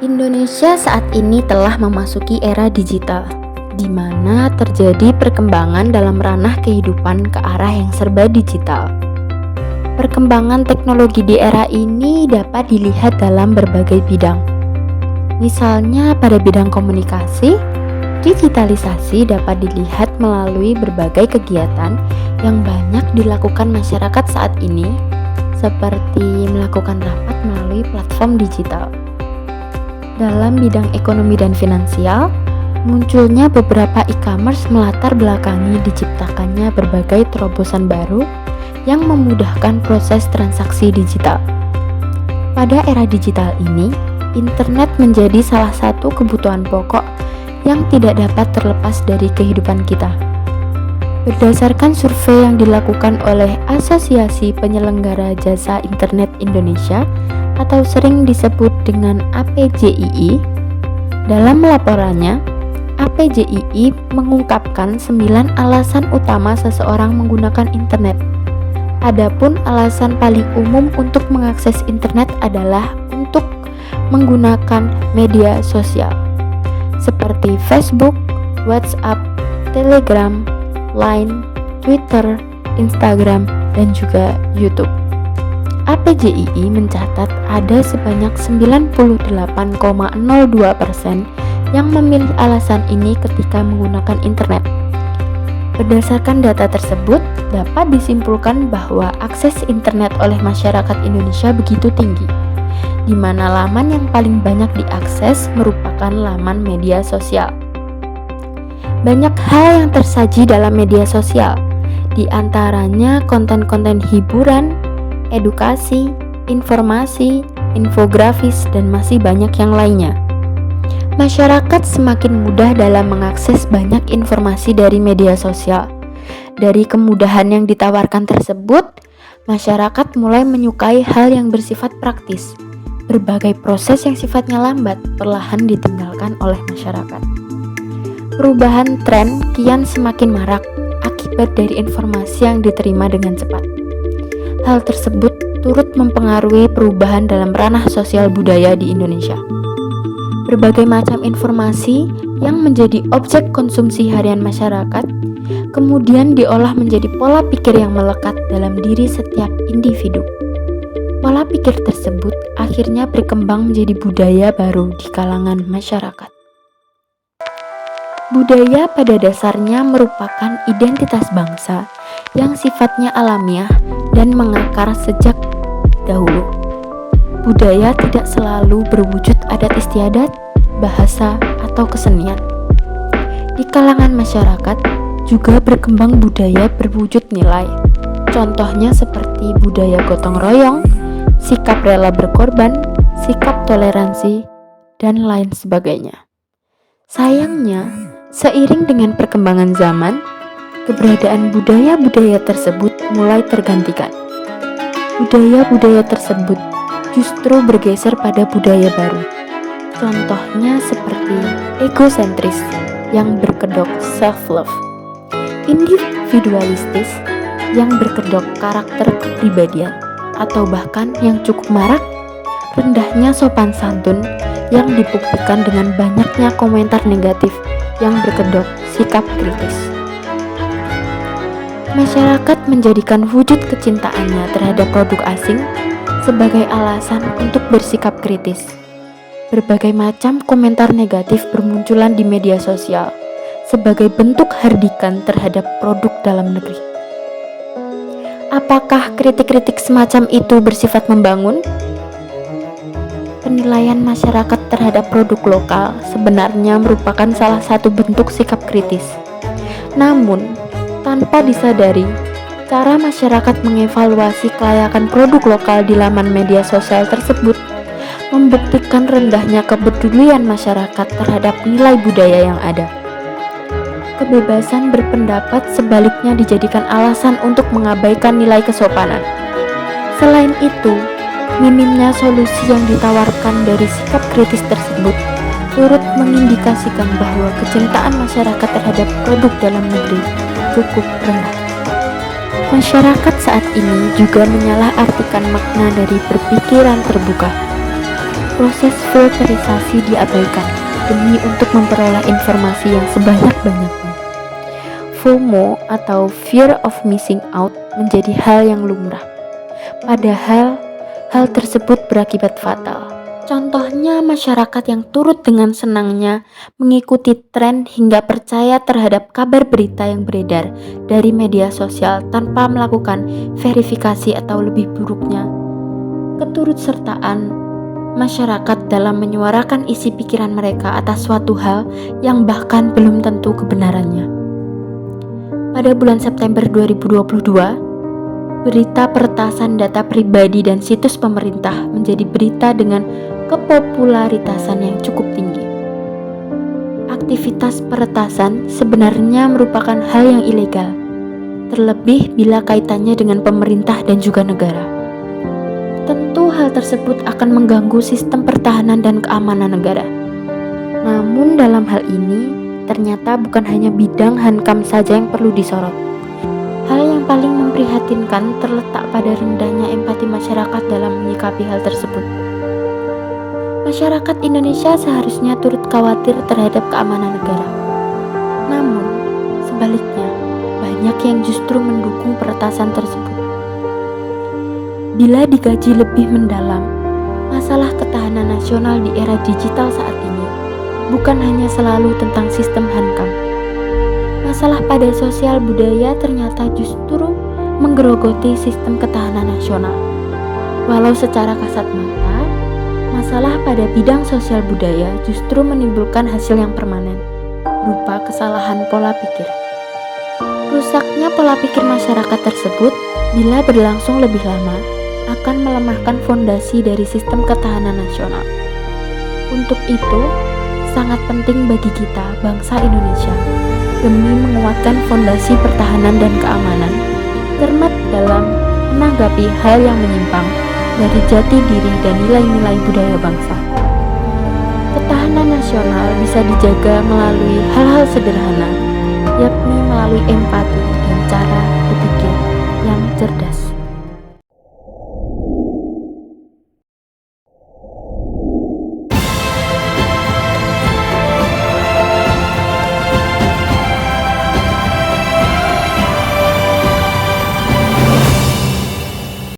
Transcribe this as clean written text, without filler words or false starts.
Indonesia saat ini telah memasuki era digital, di mana terjadi perkembangan dalam ranah kehidupan ke arah yang serba digital. Perkembangan teknologi di era ini dapat dilihat dalam berbagai bidang. Misalnya pada bidang komunikasi, digitalisasi dapat dilihat melalui berbagai kegiatan yang banyak dilakukan masyarakat saat ini, seperti melakukan rapat melalui platform digital. Dalam bidang ekonomi dan finansial, munculnya beberapa e-commerce melatar belakangi diciptakannya berbagai terobosan baru yang memudahkan proses transaksi digital. Pada era digital ini, internet menjadi salah satu kebutuhan pokok yang tidak dapat terlepas dari kehidupan kita. Berdasarkan survei yang dilakukan oleh Asosiasi Penyelenggara Jasa Internet Indonesia atau sering disebut dengan APJII, dalam laporannya, APJII mengungkapkan 9 alasan utama seseorang menggunakan internet. Adapun alasan paling umum untuk mengakses internet adalah untuk menggunakan media sosial seperti Facebook, WhatsApp, Telegram, Line, Twitter, Instagram, dan juga YouTube. APJII mencatat ada sebanyak 98,02% yang memilih alasan ini ketika menggunakan internet. Berdasarkan data tersebut, dapat disimpulkan bahwa akses internet oleh masyarakat Indonesia begitu tinggi, di mana laman yang paling banyak diakses merupakan laman media sosial. Banyak hal yang tersaji dalam media sosial, di antaranya konten-konten hiburan, edukasi, informasi, infografis, dan masih banyak yang lainnya. Masyarakat semakin mudah dalam mengakses banyak informasi dari media sosial. Dari kemudahan yang ditawarkan tersebut, masyarakat mulai menyukai hal yang bersifat praktis. Berbagai proses yang sifatnya lambat perlahan ditinggalkan oleh masyarakat. Perubahan tren kian semakin marak akibat dari informasi yang diterima dengan cepat. Hal tersebut turut mempengaruhi perubahan dalam ranah sosial budaya di Indonesia. Berbagai macam informasi yang menjadi objek konsumsi harian masyarakat kemudian diolah menjadi pola pikir yang melekat dalam diri setiap individu. Pola pikir tersebut akhirnya berkembang menjadi budaya baru di kalangan masyarakat. Budaya pada dasarnya merupakan identitas bangsa yang sifatnya alamiah dan mengakar sejak dahulu. Budaya tidak selalu berwujud adat istiadat, bahasa, atau kesenian. Di kalangan masyarakat juga berkembang budaya berwujud nilai. Contohnya seperti budaya gotong royong, sikap rela berkorban, sikap toleransi, dan lain sebagainya. Sayangnya, seiring dengan perkembangan zaman, keberadaan budaya-budaya tersebut mulai tergantikan. Budaya-budaya tersebut justru bergeser pada budaya baru. Contohnya seperti egosentris yang berkedok self-love, individualistis yang berkedok karakter kepribadian, atau bahkan yang cukup marak, rendahnya sopan santun yang dibuktikan dengan banyaknya komentar negatif yang berkedok sikap kritis. Masyarakat menjadikan wujud kecintaannya terhadap produk asing sebagai alasan untuk bersikap kritis. Berbagai macam komentar negatif bermunculan di media sosial sebagai bentuk hardikan terhadap produk dalam negeri. Apakah kritik-kritik semacam itu bersifat membangun? Penilaian masyarakat terhadap produk lokal sebenarnya merupakan salah satu bentuk sikap kritis. Namun, tanpa disadari, cara masyarakat mengevaluasi kelayakan produk lokal di laman media sosial tersebut membuktikan rendahnya kepedulian masyarakat terhadap nilai budaya yang ada. Kebebasan berpendapat sebaliknya dijadikan alasan untuk mengabaikan nilai kesopanan. Selain itu, minimnya solusi yang ditawarkan dari sikap kritis tersebut turut mengindikasikan bahwa kecintaan masyarakat terhadap produk dalam negeri cukup rendah. Masyarakat saat ini juga menyalahartikan makna dari berpikiran terbuka. proses filterisasi diabaikan demi untuk memperoleh informasi yang sebanyak-banyaknya. FOMO atau fear of missing out menjadi hal yang lumrah. Padahal hal tersebut berakibat fatal. Contohnya masyarakat yang turut dengan senangnya mengikuti tren hingga percaya terhadap kabar berita yang beredar dari media sosial tanpa melakukan verifikasi atau lebih buruknya, keturutsertaan masyarakat dalam menyuarakan isi pikiran mereka atas suatu hal yang bahkan belum tentu kebenarannya. Pada bulan September 2022, berita peretasan data pribadi dan situs pemerintah menjadi berita dengan kepopularitasan yang cukup tinggi. Aktivitas peretasan sebenarnya merupakan hal yang ilegal, terlebih bila kaitannya dengan pemerintah dan juga negara. Tentu hal tersebut akan mengganggu sistem pertahanan dan keamanan negara. Namun dalam hal ini, ternyata bukan hanya bidang Hankam saja yang perlu disorot. Hal yang paling memprihatinkan terletak pada rendahnya empati masyarakat dalam menyikapi hal tersebut. Masyarakat Indonesia seharusnya turut khawatir terhadap keamanan negara. Namun, sebaliknya, banyak yang justru mendukung peretasan tersebut. Bila dikaji lebih mendalam, masalah ketahanan nasional di era digital saat ini bukan hanya selalu tentang sistem Hankam. Masalah pada sosial budaya ternyata justru menggerogoti sistem ketahanan nasional. Walau secara kasat mata, masalah pada bidang sosial budaya justru menimbulkan hasil yang permanen, berupa kesalahan pola pikir. Rusaknya pola pikir masyarakat tersebut bila berlangsung lebih lama akan melemahkan fondasi dari sistem ketahanan nasional. Untuk itu, sangat penting bagi kita, bangsa Indonesia, demi menguatkan fondasi pertahanan dan keamanan, cermat dalam menanggapi hal yang menyimpang dari jati diri dan nilai-nilai budaya bangsa. Ketahanan nasional bisa dijaga melalui hal-hal sederhana, yakni melalui empati dan cara berpikir yang cerdas.